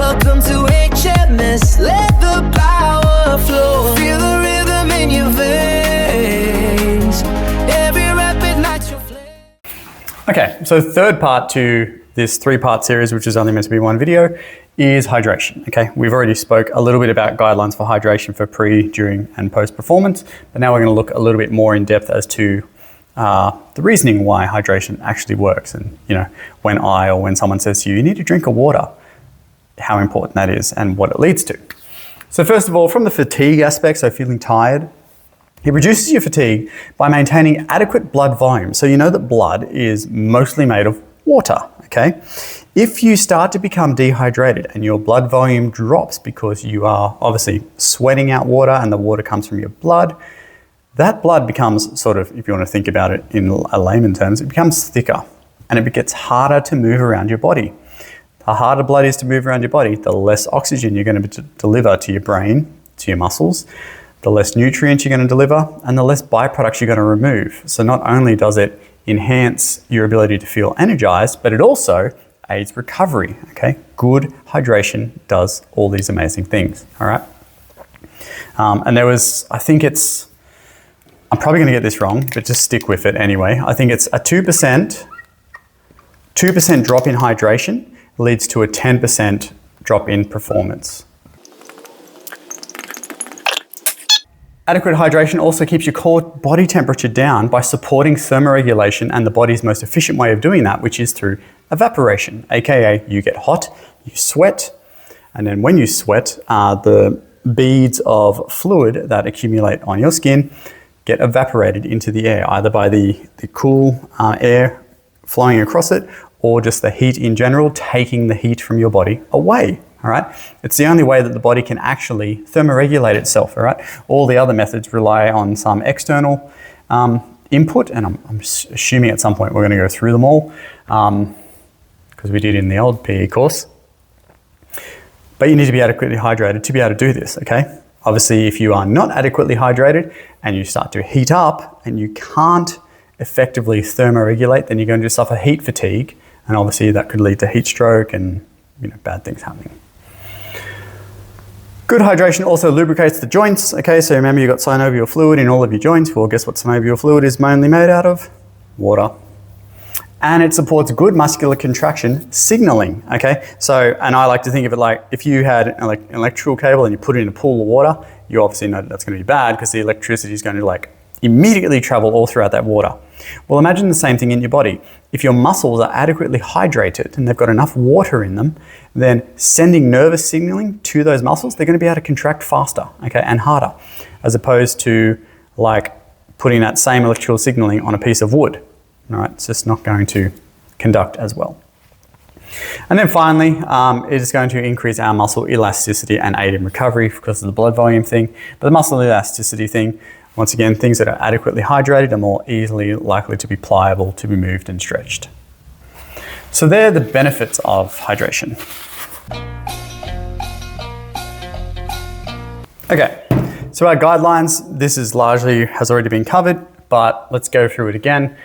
Welcome to HMS, let the power flow. Feel the rhythm in your veins. Every rapid nitro flame. Okay, so third part to this 3-part series, which is only meant to be one video, is hydration. Okay, we've already spoke a little bit about guidelines for hydration for pre, during, and post performance, but now we're going to look a little bit more in depth as to the reasoning why hydration actually works. And when someone says to you, you need to drink a water, how important that is and what it leads to. So first of all, from the fatigue aspect, so feeling tired, it reduces your fatigue by maintaining adequate blood volume. So you know that blood is mostly made of water, okay? If you start to become dehydrated and your blood volume drops because you are obviously sweating out water and the water comes from your blood, that blood becomes sort of, if you want to think about it in a layman terms, it becomes thicker and it gets harder to move around your body. The harder blood is to move around your body, the less oxygen you're going to deliver to your brain, to your muscles, the less nutrients you're going to deliver, and the less byproducts you're going to remove. So not only does it enhance your ability to feel energized, but it also aids recovery, okay? Good hydration does all these amazing things, all right? And there was, I'm probably going to get this wrong, but just stick with it anyway. I think it's a 2% drop in hydration leads to a 10% drop in performance. Adequate hydration also keeps your core body temperature down by supporting thermoregulation, and the body's most efficient way of doing that, which is through evaporation, aka you get hot, you sweat, and then when you sweat, the beads of fluid that accumulate on your skin get evaporated into the air, either by the cool air flowing across it, or just the heat in general, taking the heat from your body away, all right? It's the only way that the body can actually thermoregulate itself, all right? All the other methods rely on some external input, and I'm assuming at some point we're gonna go through them all, because we did in the old PE course. But you need to be adequately hydrated to be able to do this, okay? Obviously, if you are not adequately hydrated and you start to heat up and you can't effectively thermoregulate, then you're going to suffer heat fatigue, and obviously that could lead to heat stroke and bad things happening. Good hydration also lubricates the joints. Okay, so remember you've got synovial fluid in all of your joints. Well, guess what synovial fluid is mainly made out of? Water. And it supports good muscular contraction signaling, okay? So, and I like to think of it like if you had an electrical cable and you put it in a pool of water, you obviously know that that's going to be bad because the electricity is going to immediately travel all throughout that water. Well, imagine the same thing in your body. If your muscles are adequately hydrated and they've got enough water in them, then sending nervous signaling to those muscles, they're going to be able to contract faster, okay, and harder, as opposed to putting that same electrical signaling on a piece of wood. All right, it's just not going to conduct as well. And then finally, it is going to increase our muscle elasticity and aid in recovery because of the blood volume thing. But the muscle elasticity thing, once again, things that are adequately hydrated are more easily likely to be pliable, to be moved and stretched. So they're the benefits of hydration. Okay, so our guidelines, this is largely has already been covered, but let's go through it again.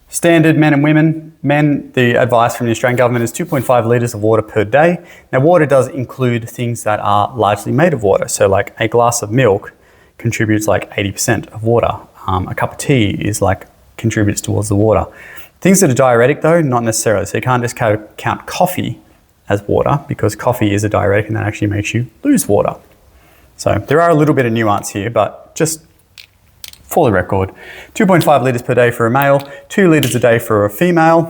Standard men and women. Men, the advice from the Australian government is 2.5 litres of water per day. Now water does include things that are largely made of water. So like a glass of milk contributes 80% of water. A cup of tea contributes towards the water. Things that are diuretic though, not necessarily. So you can't just count coffee as water because coffee is a diuretic and that actually makes you lose water. So there are a little bit of nuance here, but just for the record, 2.5 litres per day for a male, 2 litres a day for a female.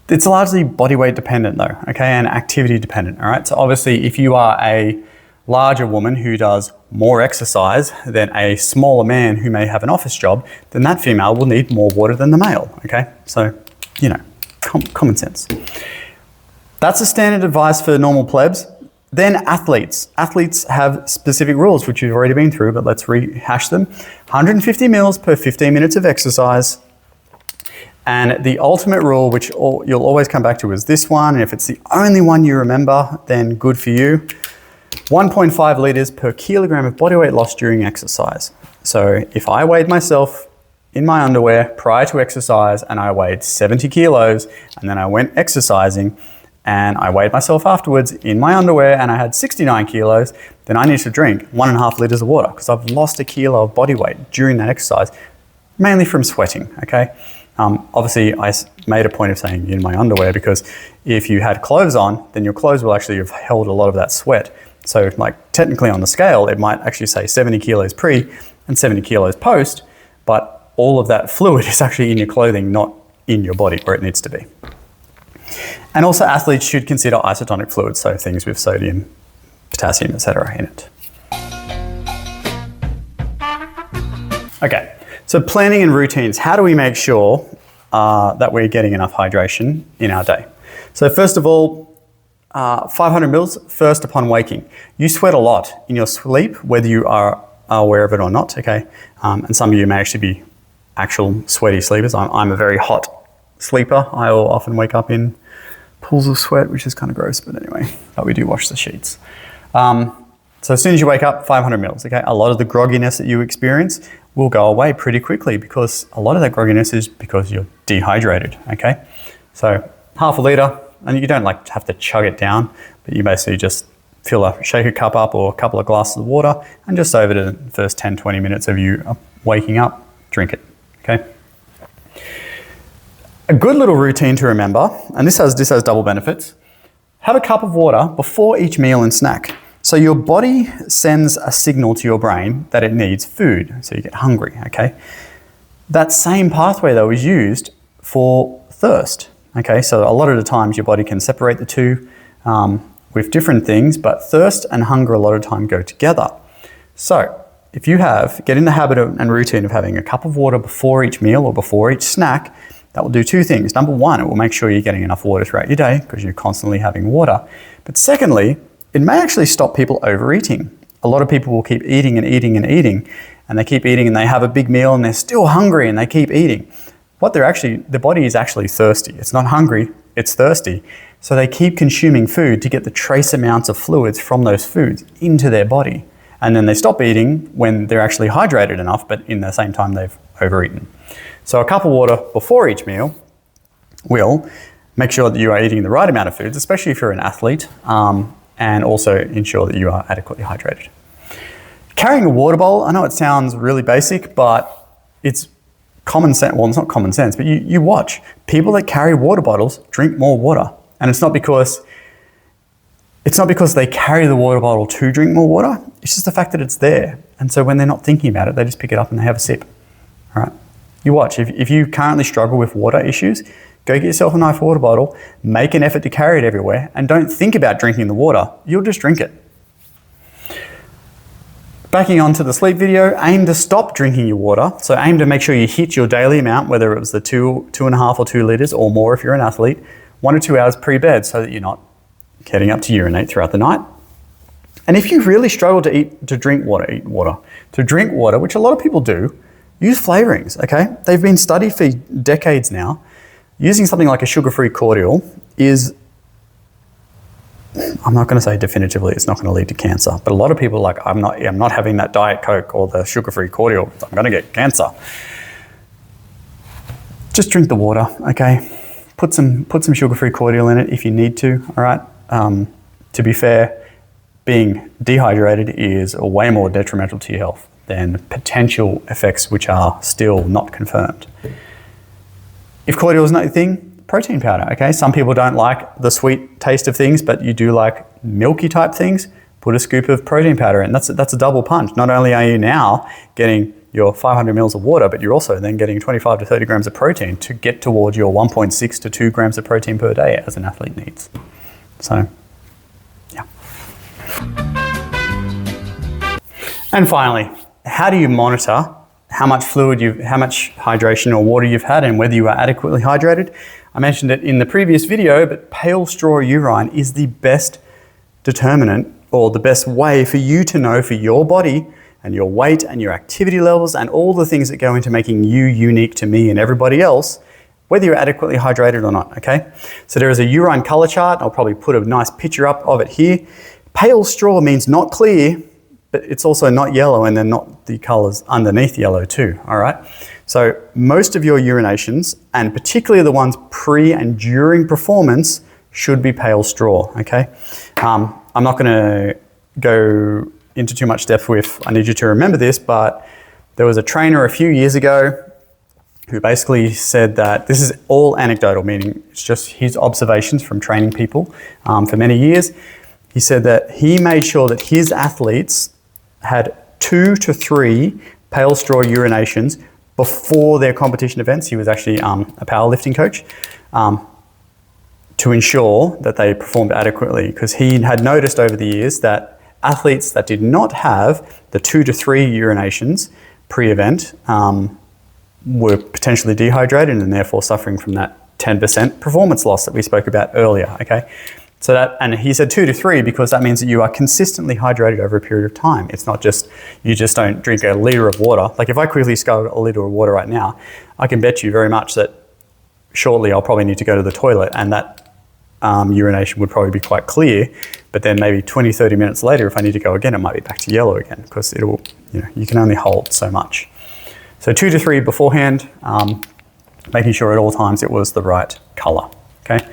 It's largely body weight dependent though, okay, and activity dependent, all right? So obviously if you are a larger woman who does more exercise than a smaller man who may have an office job, then that female will need more water than the male, okay? So, common sense. That's the standard advice for normal plebs. Then athletes. Athletes have specific rules, which you've already been through, but let's rehash them. 150 mils per 15 minutes of exercise. And the ultimate rule, which you'll always come back to, is this one. And if it's the only one you remember, then good for you. 1.5 litres per kilogram of body weight loss during exercise. So if I weighed myself in my underwear prior to exercise and I weighed 70 kilos and then I went exercising, and I weighed myself afterwards in my underwear and I had 69 kilos, then I need to drink 1.5 liters of water because I've lost a kilo of body weight during that exercise, mainly from sweating, okay? Obviously, I made a point of saying in my underwear because if you had clothes on, then your clothes will actually have held a lot of that sweat. So like technically on the scale, it might actually say 70 kilos pre and 70 kilos post, but all of that fluid is actually in your clothing, not in your body where it needs to be. And also athletes should consider isotonic fluids, so things with sodium, potassium, etc. in it. Okay. So planning and routines, how do we make sure that we're getting enough hydration in our day? So first of all, 500 mils first upon waking. You sweat a lot in your sleep, whether you are aware of it or not, okay? And some of you may actually be actual sweaty sleepers. I'm a very hot sleeper. I will often wake up in pools of sweat, which is kind of gross, but anyway, we do wash the sheets. So as soon as you wake up, 500 mils, okay? A lot of the grogginess that you experience will go away pretty quickly because a lot of that grogginess is because you're dehydrated, okay? So half a litre, and you don't like have to chug it down, but you basically just fill a shaker cup up or a couple of glasses of water and just over the first 10, 20 minutes of you waking up, drink it, okay? A good little routine to remember, and this has double benefits, have a cup of water before each meal and snack. So your body sends a signal to your brain that it needs food, so you get hungry, okay? That same pathway though is used for thirst, okay? So a lot of the times your body can separate the two with different things, but thirst and hunger a lot of the time go together. So if you get in the habit and routine of having a cup of water before each meal or before each snack, that will do two things. Number one, it will make sure you're getting enough water throughout your day because you're constantly having water. But secondly, it may actually stop people overeating. A lot of people will keep eating and eating and eating, and they keep eating and they have a big meal and they're still hungry and they keep eating. Their body is actually thirsty. It's not hungry, it's thirsty. So they keep consuming food to get the trace amounts of fluids from those foods into their body. And then they stop eating when they're actually hydrated enough, but in the same time they've overeaten. So a cup of water before each meal will make sure that you are eating the right amount of foods, especially if you're an athlete, and also ensure that you are adequately hydrated. Carrying a water bowl, I know it sounds really basic, but it's common sense. Well, it's not common sense, but you watch. People that carry water bottles drink more water. And it's not because they carry the water bottle to drink more water. It's just the fact that it's there. And so when they're not thinking about it, they just pick it up and they have a sip. All right. You watch. If you currently struggle with water issues, go get yourself a nice water bottle, make an effort to carry it everywhere, and don't think about drinking the water. You'll just drink it. Backing on to the sleep video, aim to stop drinking your water. So aim to make sure you hit your daily amount, whether it was the 2.5 or 2 liters or more if you're an athlete, 1 or 2 hours pre-bed so that you're not getting up to urinate throughout the night. And if you really struggle to drink water, which a lot of people do, use flavorings, okay? They've been studied for decades now. Using something like a sugar-free cordial is, I'm not going to say definitively it's not going to lead to cancer, but a lot of people are like, I'm not having that Diet Coke or the sugar-free cordial, I'm going to get cancer. Just drink the water, okay? Put some sugar-free cordial in it if you need to, all right? To be fair, being dehydrated is way more detrimental to your health than potential effects which are still not confirmed. If cordial is not your thing, protein powder, okay? Some people don't like the sweet taste of things, but you do like milky type things, put a scoop of protein powder in. That's a double punch. Not only are you now getting your 500 mils of water, but you're also then getting 25 to 30 grams of protein to get towards your 1.6 to 2 grams of protein per day as an athlete needs. So, yeah. And finally, how do you monitor how much hydration or water you've had and whether you are adequately hydrated? I mentioned it in the previous video, but pale straw urine is the best determinant or the best way for you to know for your body and your weight and your activity levels and all the things that go into making you unique to me and everybody else, whether you're adequately hydrated or not, okay? So there is a urine color chart. I'll probably put a nice picture up of it here. Pale straw means not clear, but it's also not yellow and then not the colors underneath yellow too, all right? So most of your urinations, and particularly the ones pre and during performance, should be pale straw, okay? I'm not gonna go into too much depth with, I need you to remember this, but there was a trainer a few years ago who basically said that this is all anecdotal, meaning it's just his observations from training people for many years. He said that he made sure that his athletes had 2 to 3 pale straw urinations before their competition events. He was actually a powerlifting coach to ensure that they performed adequately, because he had noticed over the years that athletes that did not have the 2 to 3 urinations pre-event were potentially dehydrated and therefore suffering from that 10% performance loss that we spoke about earlier, okay? So that, and he said 2 to 3 because that means that you are consistently hydrated over a period of time. It's not just, you just don't drink a litre of water. Like if I quickly scull a litre of water right now, I can bet you very much that shortly I'll probably need to go to the toilet, and that urination would probably be quite clear, but then maybe 20, 30 minutes later, if I need to go again, it might be back to yellow again, because it will, you can only hold so much. So 2 to 3 beforehand, making sure at all times it was the right color, okay?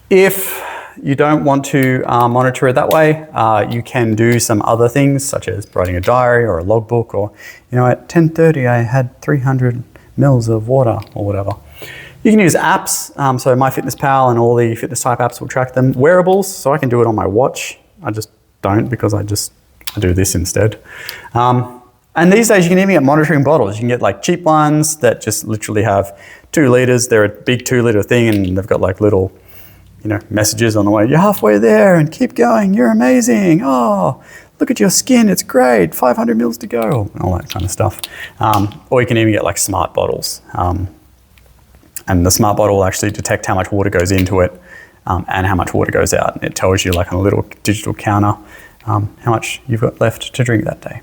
If you don't want to monitor it that way, you can do some other things, such as writing a diary or a logbook, or, at 10:30 I had 300 mils of water or whatever. You can use apps, so MyFitnessPal and all the fitness type apps will track them. Wearables, so I can do it on my watch. I just don't, because I do this instead. And these days you can even get monitoring bottles. You can get like cheap ones that just literally have 2 liters. They're a big 2-liter thing, and they've got like little, messages on the way. You're halfway there and keep going. You're amazing. Oh, look at your skin. It's great. 500 mils to go. All that kind of stuff. Or you can even get like smart bottles. And the smart bottle will actually detect how much water goes into it and how much water goes out. And it tells you like on a little digital counter how much you've got left to drink that day.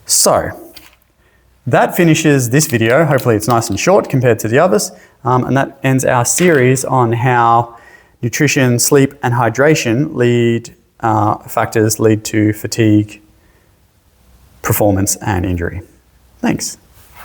So that finishes this video. Hopefully it's nice and short compared to the others. And that ends our series on how nutrition, sleep, and hydration factors lead to fatigue, performance, and injury. Thanks.